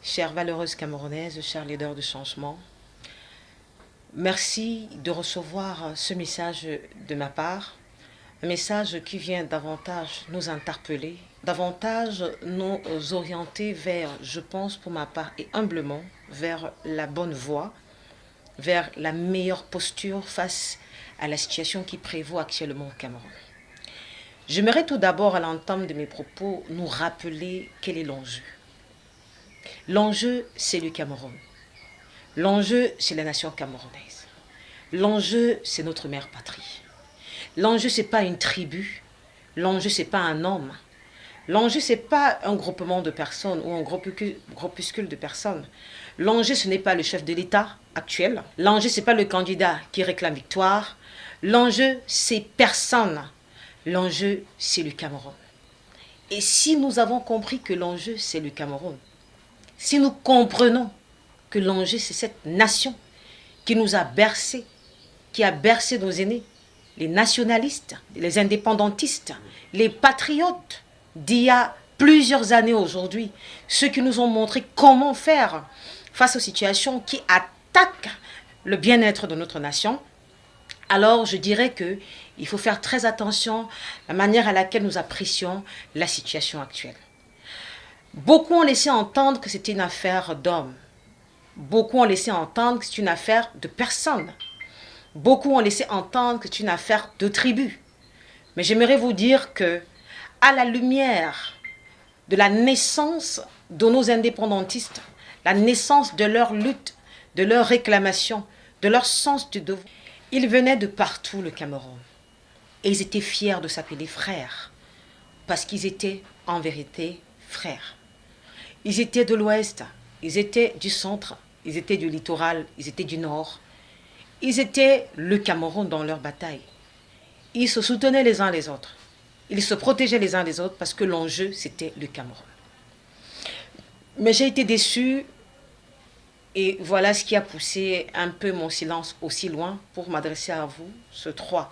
Chères valeureuses Camerounaises, chers leaders de changement, merci de recevoir ce message de ma part, un message qui vient davantage nous interpeller, davantage nous orienter vers, je pense pour ma part et humblement, vers la bonne voie, vers la meilleure posture face à la situation qui prévaut actuellement au Cameroun. J'aimerais tout d'abord, à l'entame de mes propos, nous rappeler quel est l'enjeu. L'enjeu, c'est le Cameroun. L'enjeu, c'est la nation camerounaise. L'enjeu, c'est notre mère patrie. L'enjeu, ce n'est pas une tribu. L'enjeu, ce n'est pas un homme. L'enjeu, ce n'est pas un groupement de personnes ou un groupuscule de personnes. L'enjeu, ce n'est pas le chef de l'État actuel. L'enjeu, ce n'est pas le candidat qui réclame victoire. L'enjeu, c'est personne. L'enjeu, c'est le Cameroun. Et si nous avons compris que l'enjeu, c'est le Cameroun, si nous comprenons que l'enjeu, c'est cette nation qui nous a bercés, qui a bercé nos aînés, les nationalistes, les indépendantistes, les patriotes d'il y a plusieurs années aujourd'hui, ceux qui nous ont montré comment faire face aux situations qui attaquent le bien-être de notre nation, alors je dirais qu'il faut faire très attention à la manière à laquelle nous apprécions la situation actuelle. Beaucoup ont laissé entendre que c'était une affaire d'hommes. Beaucoup ont laissé entendre que c'est une affaire de personnes. Beaucoup ont laissé entendre que c'est une affaire de tribus. Mais j'aimerais vous dire que, à la lumière de la naissance de nos indépendantistes, la naissance de leur lutte, de leur réclamation, de leur sens du devoir, ils venaient de partout le Cameroun. Et ils étaient fiers de s'appeler frères, parce qu'ils étaient en vérité frères. Ils étaient de l'Ouest, ils étaient du centre, ils étaient du littoral, ils étaient du nord. Ils étaient le Cameroun dans leur bataille. Ils se soutenaient les uns les autres. Ils se protégeaient les uns les autres parce que l'enjeu, c'était le Cameroun. Mais j'ai été déçu et voilà ce qui a poussé un peu mon silence aussi loin pour m'adresser à vous ce 3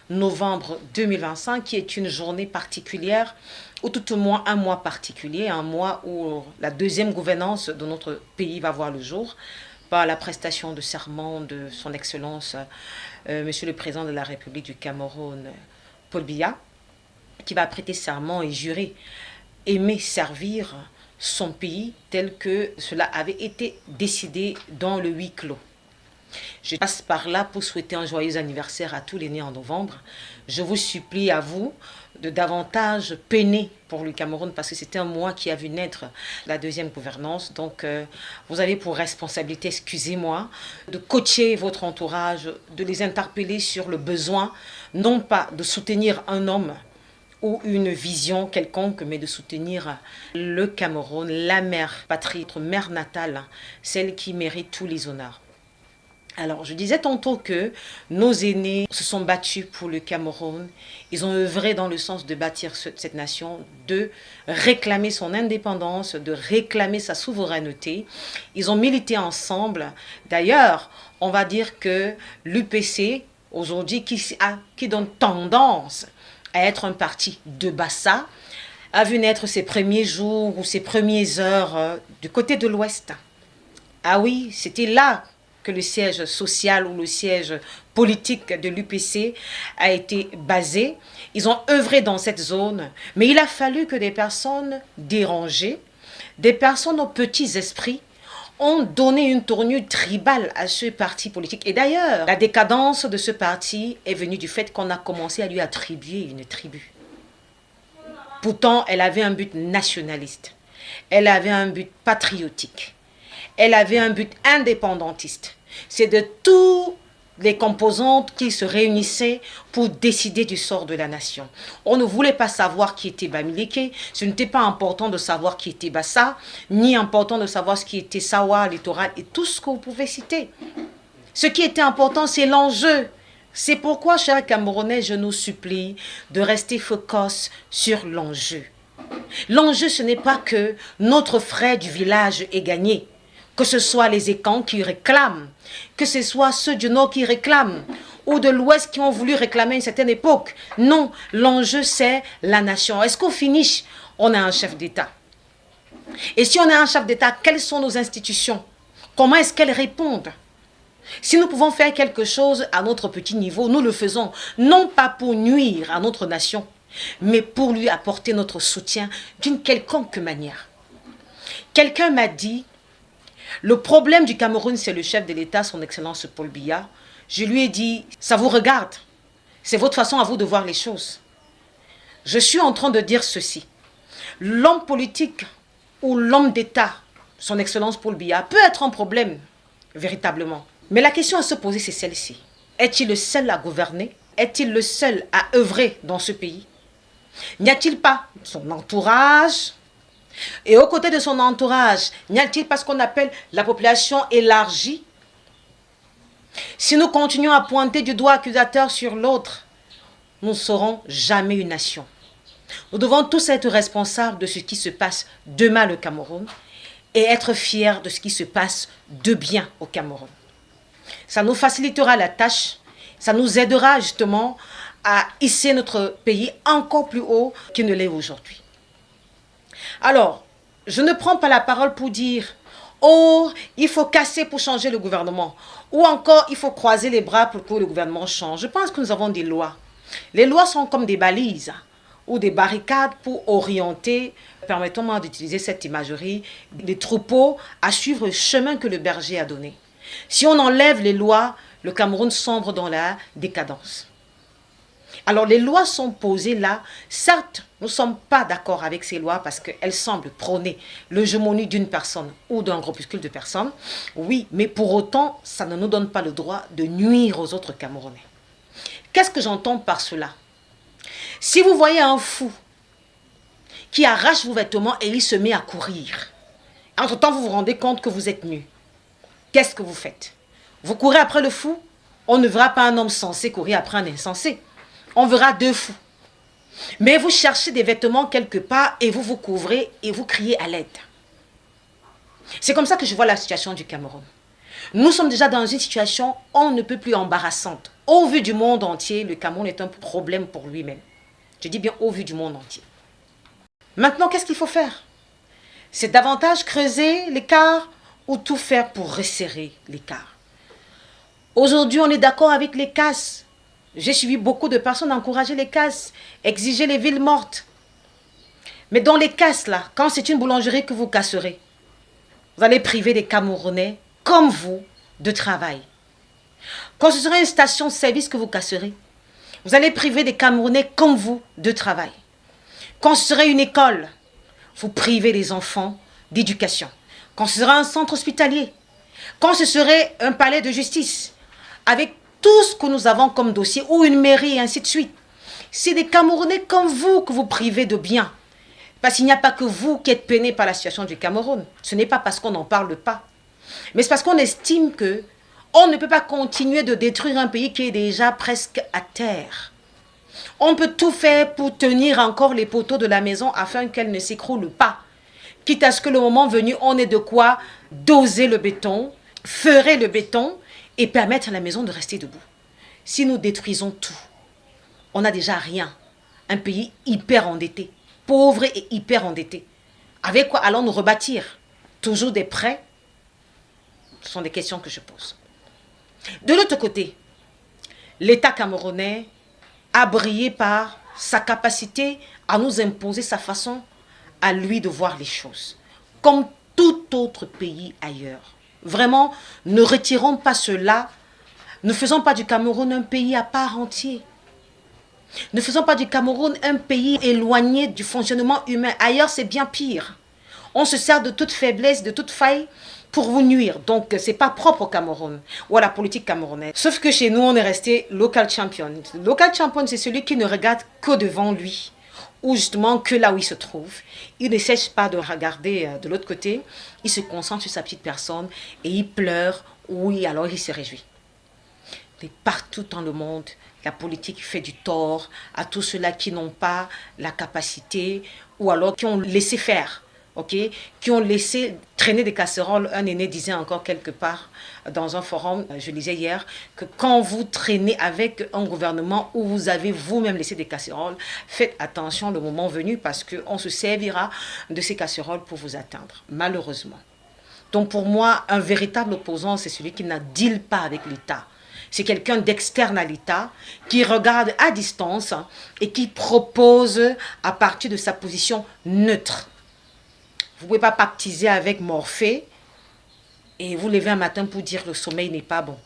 novembre 2025, qui est une journée particulière, ou tout au moins un mois particulier, un mois où la deuxième gouvernance de notre pays va voir le jour, par la prestation de serment de son Excellence, Monsieur le Président de la République du Cameroun, Paul Biya, qui va prêter serment et jurer aimer servir son pays tel que cela avait été décidé dans le huis clos. Je passe par là pour souhaiter un joyeux anniversaire à tous les nés en novembre. Je vous supplie à vous de davantage peiner pour le Cameroun parce que c'était un mois qui a vu naître la deuxième gouvernance. Donc vous avez pour responsabilité, excusez-moi, de coacher votre entourage, de les interpeller sur le besoin, non pas de soutenir un homme ou une vision quelconque, mais de soutenir le Cameroun, la mère patrie, notre mère natale, celle qui mérite tous les honneurs. Alors, je disais tantôt que nos aînés se sont battus pour le Cameroun. Ils ont œuvré dans le sens de bâtir cette nation, de réclamer son indépendance, de réclamer sa souveraineté. Ils ont milité ensemble. D'ailleurs, on va dire que l'UPC, aujourd'hui, qui donne tendance à être un parti de Bassa, a vu naître ses premiers jours ou ses premières heures du côté de l'Ouest. Ah oui, c'était là que le siège social ou le siège politique de l'UPC a été basé. Ils ont œuvré dans cette zone, mais il a fallu que des personnes dérangées, des personnes aux petits esprits, ont donné une tournure tribale à ce parti politique. Et d'ailleurs, la décadence de ce parti est venue du fait qu'on a commencé à lui attribuer une tribu. Pourtant, elle avait un but nationaliste. Elle avait un but patriotique. Elle avait un but indépendantiste. C'est de toutes les composantes qui se réunissaient pour décider du sort de la nation. On ne voulait pas savoir qui était Bamileke. Ce n'était pas important de savoir qui était Bassa, ni important de savoir ce qui était Sawa, littoral et tout ce que vous pouvez citer. Ce qui était important, c'est l'enjeu. C'est pourquoi, chers Camerounais, je nous supplie de rester focus sur l'enjeu. L'enjeu, ce n'est pas que notre frère du village ait gagné. Que ce soit les Écans qui réclament, que ce soit ceux du Nord qui réclament, ou de l'Ouest qui ont voulu réclamer à une certaine époque. Non, l'enjeu c'est la nation. Est-ce qu'au finish, on a un chef d'État? Et si on a un chef d'État, quelles sont nos institutions? Comment est-ce qu'elles répondent? Si nous pouvons faire quelque chose à notre petit niveau, nous le faisons, non pas pour nuire à notre nation, mais pour lui apporter notre soutien d'une quelconque manière. Quelqu'un m'a dit, le problème du Cameroun, c'est le chef de l'État, son Excellence Paul Biya. Je lui ai dit, ça vous regarde, c'est votre façon à vous de voir les choses. Je suis en train de dire ceci, l'homme politique ou l'homme d'État, son Excellence Paul Biya, peut être un problème, véritablement. Mais la question à se poser, c'est celle-ci. Est-il le seul à gouverner? Est-il le seul à œuvrer dans ce pays? N'y a-t-il pas son entourage? Et aux côtés de son entourage, n'y a-t-il pas ce qu'on appelle la population élargie? Si nous continuons à pointer du doigt accusateur sur l'autre, nous ne serons jamais une nation. Nous devons tous être responsables de ce qui se passe demain au Cameroun et être fiers de ce qui se passe de bien au Cameroun. Ça nous facilitera la tâche, ça nous aidera justement à hisser notre pays encore plus haut qu'il ne l'est aujourd'hui. Alors, je ne prends pas la parole pour dire « Oh, il faut casser pour changer le gouvernement » ou encore « Il faut croiser les bras pour que le gouvernement change ». Je pense que nous avons des lois. Les lois sont comme des balises ou des barricades pour orienter, permettons-moi d'utiliser cette imagerie, les troupeaux à suivre le chemin que le berger a donné. Si on enlève les lois, le Cameroun sombre dans la décadence. Alors les lois sont posées là. Certes, nous ne sommes pas d'accord avec ces lois parce qu'elles semblent prôner l'hégémonie d'une personne ou d'un groupuscule de personnes. Oui, mais pour autant, ça ne nous donne pas le droit de nuire aux autres Camerounais. Qu'est-ce que j'entends par cela? Si vous voyez un fou qui arrache vos vêtements et il se met à courir, entre-temps vous vous rendez compte que vous êtes nu, qu'est-ce que vous faites? Vous courez après le fou? On ne verra pas un homme sensé courir après un insensé. On verra deux fous. Mais vous cherchez des vêtements quelque part et vous vous couvrez et vous criez à l'aide. C'est comme ça que je vois la situation du Cameroun. Nous sommes déjà dans une situation on ne peut plus embarrassante. Au vu du monde entier, le Cameroun est un problème pour lui-même. Je dis bien au vu du monde entier. Maintenant, qu'est-ce qu'il faut faire? C'est davantage creuser l'écart ou tout faire pour resserrer l'écart. Aujourd'hui, on est d'accord avec les casses. J'ai suivi beaucoup de personnes encourager les casses, exiger les villes mortes. Mais dans les casses, là, quand c'est une boulangerie que vous casserez, vous allez priver des Camerounais comme vous de travail. Quand ce sera une station-service que vous casserez, vous allez priver des Camerounais comme vous de travail. Quand ce serait une école, vous privez les enfants d'éducation. Quand ce sera un centre hospitalier, quand ce serait un palais de justice, avec tout ce que nous avons comme dossier, ou une mairie, et ainsi de suite. C'est des Camerounais comme vous que vous privez de biens. Parce qu'il n'y a pas que vous qui êtes peinés par la situation du Cameroun. Ce n'est pas parce qu'on n'en parle pas. Mais c'est parce qu'on estime que on ne peut pas continuer de détruire un pays qui est déjà presque à terre. On peut tout faire pour tenir encore les poteaux de la maison afin qu'elle ne s'écroule pas. Quitte à ce que le moment venu, on ait de quoi doser le béton, feurer le béton et permettre à la maison de rester debout. Si nous détruisons tout, on n'a déjà rien. Un pays hyper endetté, pauvre et hyper endetté. Avec quoi allons-nous rebâtir? Toujours des prêts? Ce sont des questions que je pose. De l'autre côté, l'État camerounais a brillé par sa capacité à nous imposer sa façon à lui de voir les choses, comme tout autre pays ailleurs. Vraiment, ne retirons pas cela, ne faisons pas du Cameroun un pays à part entière. Ne faisons pas du Cameroun un pays éloigné du fonctionnement humain. Ailleurs, c'est bien pire. On se sert de toute faiblesse, de toute faille pour vous nuire. Donc, ce n'est pas propre au Cameroun ou à la politique camerounaise. Sauf que chez nous, on est resté local champion. Local champion, c'est celui qui ne regarde que devant lui, ou justement que là où il se trouve. Il ne cesse pas de regarder de l'autre côté. Il se concentre sur sa petite personne et il pleure. Oui, alors il se réjouit. Mais partout dans le monde, la politique fait du tort à tous ceux-là qui n'ont pas la capacité ou alors qui ont laissé faire ok, qui ont laissé traîner des casseroles. Un aîné disait encore quelque part dans un forum, je lisais hier, que quand vous traînez avec un gouvernement où vous avez vous-même laissé des casseroles, faites attention le moment venu parce qu'on se servira de ces casseroles pour vous atteindre, malheureusement. Donc pour moi, un véritable opposant, c'est celui qui n'a deal pas avec l'État. C'est quelqu'un d'externe à l'État qui regarde à distance et qui propose à partir de sa position neutre. Vous ne pouvez pas pactiser avec Morphée et vous levez un matin pour dire que le sommeil n'est pas bon.